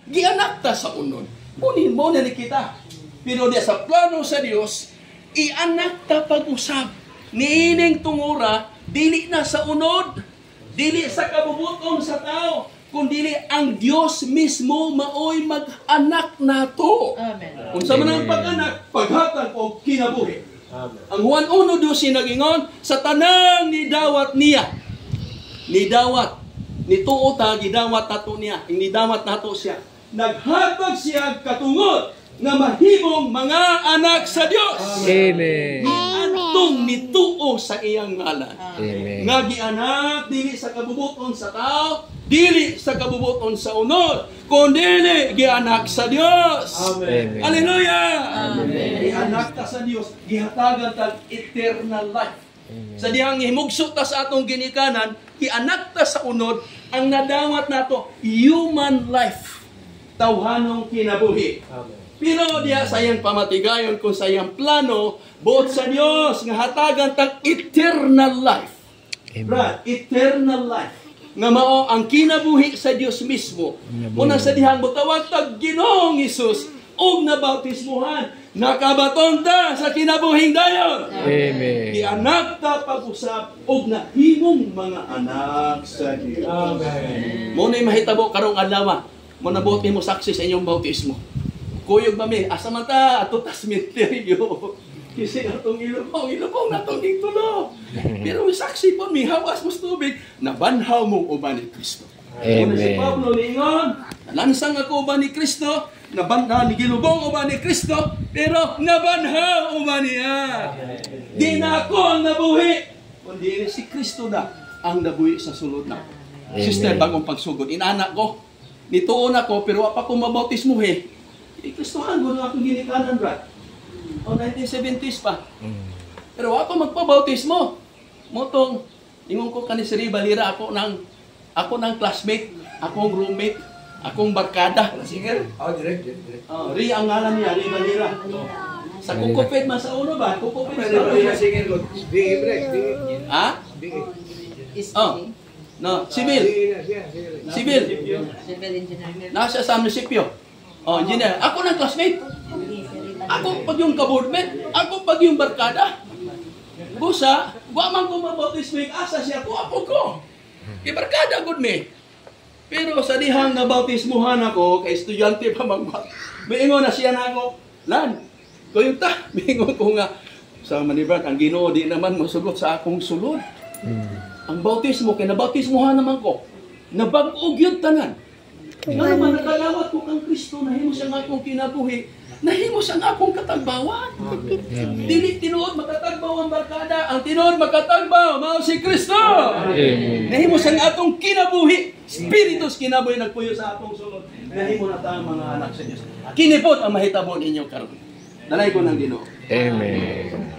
gianak ta sa unod. Kunin mo na ni kita. Pero diya sa plano sa Dios, ianak ta pag-usab. Niining tungura, dili na sa unod, dili sa kabubuton sa tao, kundi ang Dios mismo maoy mag-anak nato. Amen. Kung sa manang pag-anak, paghatag o kinabuhi. Amen. Ang Juan 1:12 nagingon, sa tanang nidawat niya, nidawat, nituota, gidawat nato niya, nidawat nato siya. Naghatag siya katungod nga mahimong mga anak sa Dios. Amen. Niantong nituo sa iyang ngalan. Amen. Nga gianak dili sa kabubuton sa tao, dili sa kabubuton sa unod, kundi gianak sa Dios. Amen. Hallelujah. Amen. Gianak ta sa Dios, gihatagan ta eternal life. Sa dihang himugso ta sa atong ginikanan, gianak ta sa unod, ang nadawat nato human life. Tawhanong kinabuhi. Amen. Pero diya sayang pamatigayon kung sayang plano, buot sa Dios nga hatagan tag eternal life. Right, eternal life. Nga mao ang kinabuhi sa Dios mismo. Muna sa dihang mutawag tag Ginoong Hesus og nabautismuhan, nakabaton ta sa kinabuhing dayon. Amen. Gianak ta pag-usab og nahimong mga anak sa Dios. Amen. Muna mahitabo karong adlaw. Muna buot nimo saksi sa inyong bautismo. Kuyog mami, asa man ta ato ta sementeryo. Kasi atong ilubong na itong tulo. Pero saksi po, may hawas mo sa tubig, nabanhaw mong uban ni Kristo. Amen. Si Pablo niingon, nalansang ako uban ni Kristo, nigilubong uban ni Kristo, pero nabanhaw uban niya. Di na ako ang nabuhi, kundi si Kristo na ang nabuhi sa sulod na. Sister, bagong pagsugod, inanak ko, nituon ako, pero wapa kong mabautismuhin. Kristohan ko na akong ginikanan, brad. O 1970s pa. Pero ako magpabautismo. Motong, ingon ko kani si Balira, ako ng classmate, akong roommate, akong barkada. Sige. Direct. Ri ang ngalan niya, Ri Balira. Sa kukupit man sa ulo ba? Kukupit sa ulo. Sige. Ha? No, civil. Civil. Civil engineer. Nasa sa munisipyo. Engineer. Ako ng classmate. Ako pag yung kaboardmate. Ako pag yung barkada. Busa, waman ko mabautismo, asa siya ko, apo ko. Ibarkada good me. Pero sa dihang nabautismuhan ako, kay estudyante pa magbat. Miingon na siya na ako, Lan, kuyog ta. Miingon ko nga, sa Manibrat, ang Ginoo di naman masugot sa akong sulod. Ang bautismo, kay nabautismuhan naman ko. Nabag-og yun tanan. Nga naman, nakalawat ko kang Kristo, nahimo siya nga akong kinabuhi, nahimo siya nga akong katagbawan. Dili tinuod makatagbaw ang barkada, ang tinuod makatagbaw, mao si Kristo. Nahimo siya nga akong kinabuhi, Spiritus kinabuhi nagpuyo sa atong sulod. Nahimo na tayong mga anak sa Diyos. Kinipot ang mahitabo ninyo karon. Dalay ko ng Ginoo. Amen.